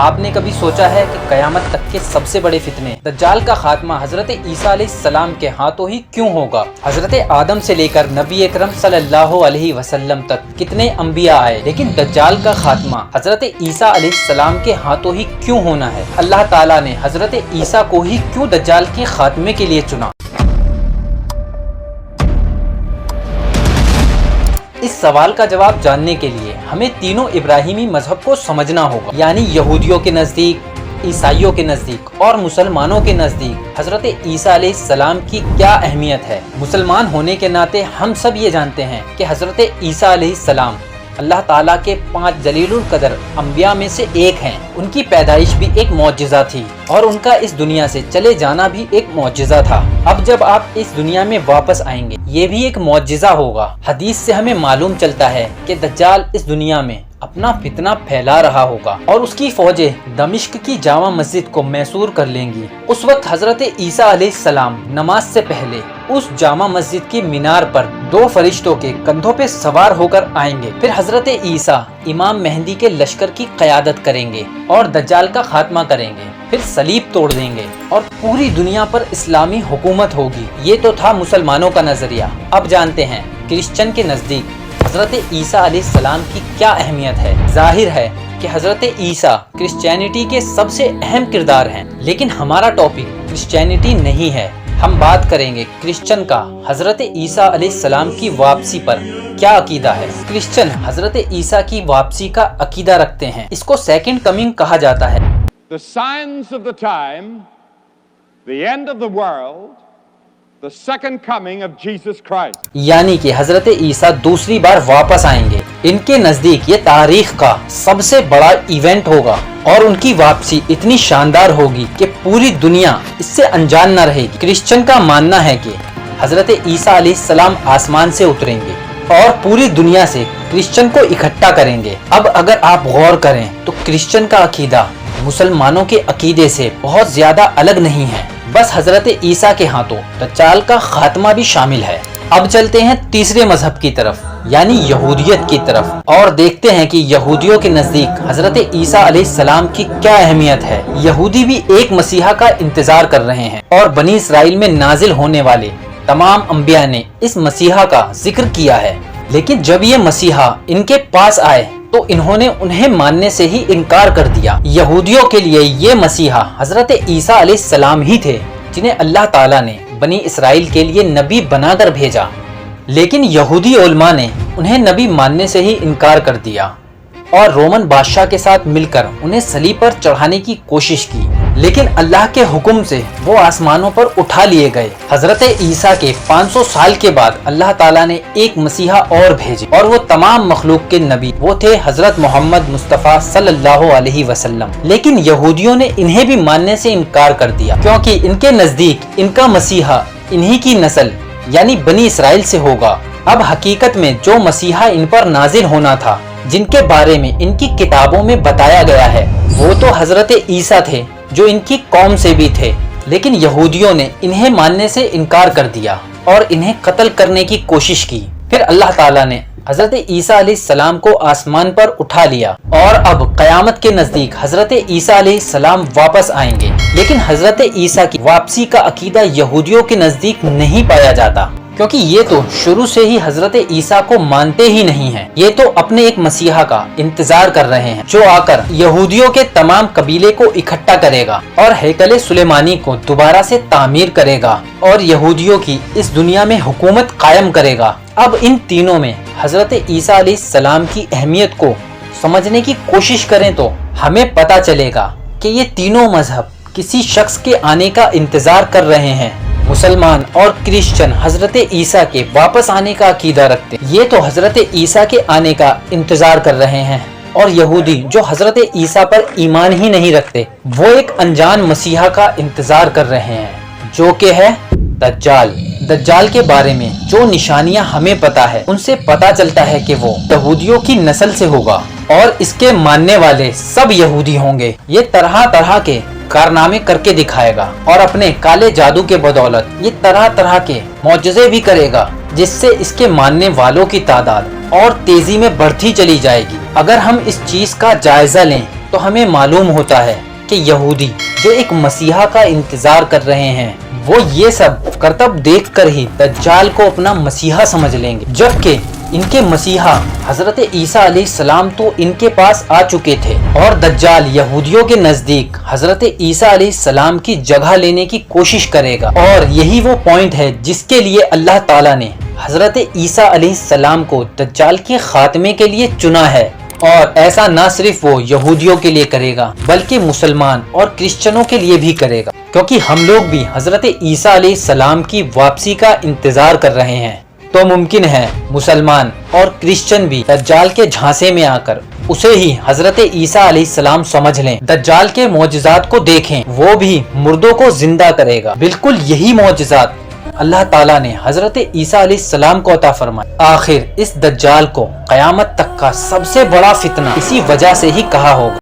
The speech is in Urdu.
آپ نے کبھی سوچا ہے کہ قیامت تک کے سب سے بڑے فتنے دجال کا خاتمہ حضرت عیسیٰ علیہ السلام کے ہاتھوں ہی کیوں ہوگا؟ حضرت آدم سے لے کر نبی اکرم صلی اللہ علیہ وسلم تک کتنے انبیاء آئے، لیکن دجال کا خاتمہ حضرت عیسیٰ علیہ السلام کے ہاتھوں ہی کیوں ہونا ہے؟ اللہ تعالیٰ نے حضرت عیسیٰ کو ہی کیوں دجال کے خاتمے کے لیے چنا؟ اس سوال کا جواب جاننے کے لیے ہمیں تینوں ابراہیمی مذہب کو سمجھنا ہوگا، یعنی یہودیوں کے نزدیک، عیسائیوں کے نزدیک اور مسلمانوں کے نزدیک حضرت عیسیٰ علیہ السلام کی کیا اہمیت ہے۔ مسلمان ہونے کے ناطے ہم سب یہ جانتے ہیں کہ حضرت عیسیٰ علیہ السلام اللہ تعالیٰ کے 5 جلیل القدر انبیاء میں سے ایک ہیں۔ ان کی پیدائش بھی ایک معجزہ تھی اور ان کا اس دنیا سے چلے جانا بھی ایک معجزہ تھا۔ اب جب آپ اس دنیا میں واپس آئیں گے، یہ بھی ایک معجزہ ہوگا۔ حدیث سے ہمیں معلوم چلتا ہے کہ دجال اس دنیا میں اپنا فتنہ پھیلا رہا ہوگا اور اس کی فوجیں دمشق کی جامع مسجد کو محصور کر لیں گی۔ اس وقت حضرت عیسیٰ علیہ السلام نماز سے پہلے اس جامع مسجد کی مینار پر 2 فرشتوں کے کندھوں پہ سوار ہو کر آئیں گے۔ پھر حضرت عیسیٰ امام مہدی کے لشکر کی قیادت کریں گے اور دجال کا خاتمہ کریں گے، پھر صلیب توڑ دیں گے اور پوری دنیا پر اسلامی حکومت ہوگی۔ یہ تو تھا مسلمانوں کا نظریہ۔ اب جانتے ہیں کرسچن کے نزدیک حضرت عیسیٰ علیہ السلام کی کیا اہمیت ہے۔ ظاہر ہے کہ حضرت عیسیٰ کرسچینٹی کے سب سے اہم کردار ہیں، لیکن ہمارا ٹاپک کرسچینٹی نہیں ہے۔ ہم بات کریں گے کرسچن کا حضرت عیسیٰ علیہ السلام کی واپسی پر کیا عقیدہ ہے۔ کرسچن حضرت عیسیٰ کی واپسی کا عقیدہ رکھتے ہیں۔ اس کو سیکنڈ کمنگ کہا جاتا ہے۔ The signs of the time, the end of the world, the second coming of Jesus Christ. یعنی کہ حضرت عیسیٰ دوسری بار واپس آئیں گے۔ ان کے نزدیک یہ تاریخ کا سب سے بڑا ایونٹ ہوگا اور ان کی واپسی اتنی شاندار ہوگی کہ پوری دنیا اس سے انجان نہ رہے گی۔ کرسچن کا ماننا ہے کہ حضرت عیسیٰ علیہ السلام آسمان سے اتریں گے اور پوری دنیا سے کرسچن کو اکٹھا کریں گے۔ اب اگر آپ غور کریں تو کرسچن کا عقیدہ مسلمانوں کے عقیدے سے بہت زیادہ الگ نہیں ہے، بس حضرت عیسیٰ کے ہاتھوں دجال کا خاتمہ بھی شامل ہے۔ اب چلتے ہیں تیسرے مذہب کی طرف، یعنی یہودیت کی طرف، اور دیکھتے ہیں کہ یہودیوں کے نزدیک حضرت عیسیٰ علیہ السلام کی کیا اہمیت ہے۔ یہودی بھی ایک مسیحا کا انتظار کر رہے ہیں اور بنی اسرائیل میں نازل ہونے والے تمام انبیاء نے اس مسیحا کا ذکر کیا ہے، لیکن جب یہ مسیحا ان کے پاس آئے تو انہوں نے انہیں ماننے سے ہی انکار کر دیا۔ یہودیوں کے لیے یہ مسیحا حضرت عیسیٰ علیہ السلام ہی تھے جنہیں اللہ تعالیٰ نے بنی اسرائیل کے لیے نبی بنا کر بھیجا، لیکن یہودی علماء نے انہیں نبی ماننے سے ہی انکار کر دیا اور رومن بادشاہ کے ساتھ مل کر انہیں صلیب پر چڑھانے کی کوشش کی، لیکن اللہ کے حکم سے وہ آسمانوں پر اٹھا لیے گئے۔ حضرت عیسیٰ کے 500 سال کے بعد اللہ تعالیٰ نے ایک مسیحا اور بھیجے اور وہ تمام مخلوق کے نبی، وہ تھے حضرت محمد مصطفیٰ صلی اللہ علیہ وسلم۔ لیکن یہودیوں نے انہیں بھی ماننے سے انکار کر دیا، کیونکہ ان کے نزدیک ان کا مسیحا انہی کی نسل یعنی بنی اسرائیل سے ہوگا۔ اب حقیقت میں جو مسیحا ان پر نازل ہونا تھا، جن کے بارے میں ان کی کتابوں میں بتایا گیا ہے، وہ تو حضرت عیسیٰ تھے جو ان کی قوم سے بھی تھے، لیکن یہودیوں نے انہیں ماننے سے انکار کر دیا اور انہیں قتل کرنے کی کوشش کی۔ پھر اللہ تعالیٰ نے حضرت عیسیٰ علیہ السلام کو آسمان پر اٹھا لیا اور اب قیامت کے نزدیک حضرت عیسیٰ علیہ السلام واپس آئیں گے، لیکن حضرت عیسیٰ کی واپسی کا عقیدہ یہودیوں کے نزدیک نہیں پایا جاتا، کیونکہ یہ تو شروع سے ہی حضرت عیسیٰ کو مانتے ہی نہیں ہیں۔ یہ تو اپنے ایک مسیحا کا انتظار کر رہے ہیں جو آ کر یہودیوں کے تمام قبیلے کو اکٹھا کرے گا اور ہیکل سلیمانی کو دوبارہ سے تعمیر کرے گا اور یہودیوں کی اس دنیا میں حکومت قائم کرے گا۔ اب ان تینوں میں حضرت عیسیٰ علیہ السلام کی اہمیت کو سمجھنے کی کوشش کریں تو ہمیں پتہ چلے گا کہ یہ تینوں مذہب کسی شخص کے آنے کا انتظار کر رہے ہیں۔ مسلمان اور کرسچن حضرت عیسیٰ کے واپس آنے کا عقیدہ رکھتے، یہ تو حضرت عیسیٰ کے آنے کا انتظار کر رہے ہیں، اور یہودی جو حضرت عیسیٰ پر ایمان ہی نہیں رکھتے، وہ ایک انجان مسیحا کا انتظار کر رہے ہیں جو کہ ہے دجال۔ دجال کے بارے میں جو نشانیاں ہمیں پتا ہے، ان سے پتا چلتا ہے کہ وہ یہودیوں کی نسل سے ہوگا اور اس کے ماننے والے سب یہودی ہوں گے۔ یہ طرح طرح کے کارنامے کر کے دکھائے گا اور اپنے کالے جادو کے بدولت یہ طرح طرح کے معجزے بھی کرے گا، جس سے اس کے ماننے والوں کی تعداد اور تیزی میں بڑھتی چلی جائے گی۔ اگر ہم اس چیز کا جائزہ لیں تو ہمیں معلوم ہوتا ہے کہ یہودی جو ایک مسیحا کا انتظار کر رہے ہیں وہ یہ سب کرتب دیکھ کر ہی دجال کو اپنا مسیحا سمجھ لیں گے، جبکہ ان کے مسیحا حضرت عیسیٰ علیہ السلام تو ان کے پاس آ چکے تھے، اور دجال یہودیوں کے نزدیک حضرت عیسیٰ علیہ السلام کی جگہ لینے کی کوشش کرے گا، اور یہی وہ پوائنٹ ہے جس کے لیے اللہ تعالیٰ نے حضرت عیسیٰ علیہ السلام کو دجال کے خاتمے کے لیے چنا ہے۔ اور ایسا نہ صرف وہ یہودیوں کے لیے کرے گا بلکہ مسلمان اور کرسچنوں کے لیے بھی کرے گا، کیونکہ ہم لوگ بھی حضرت عیسیٰ علیہ السلام کی واپسی کا انتظار کر رہے ہیں، تو ممکن ہے مسلمان اور کرسچن بھی دجال کے جھانسے میں آ کر اسے ہی حضرت عیسیٰ علیہ السلام سمجھ لیں، دجال کے معجزات کو دیکھیں، وہ بھی مردوں کو زندہ کرے گا۔ بالکل یہی معجزات اللہ تعالیٰ نے حضرت عیسیٰ علیہ السلام کو عطا فرمائے۔ آخر اس دجال کو قیامت تک کا سب سے بڑا فتنہ اسی وجہ سے ہی کہا ہوگا۔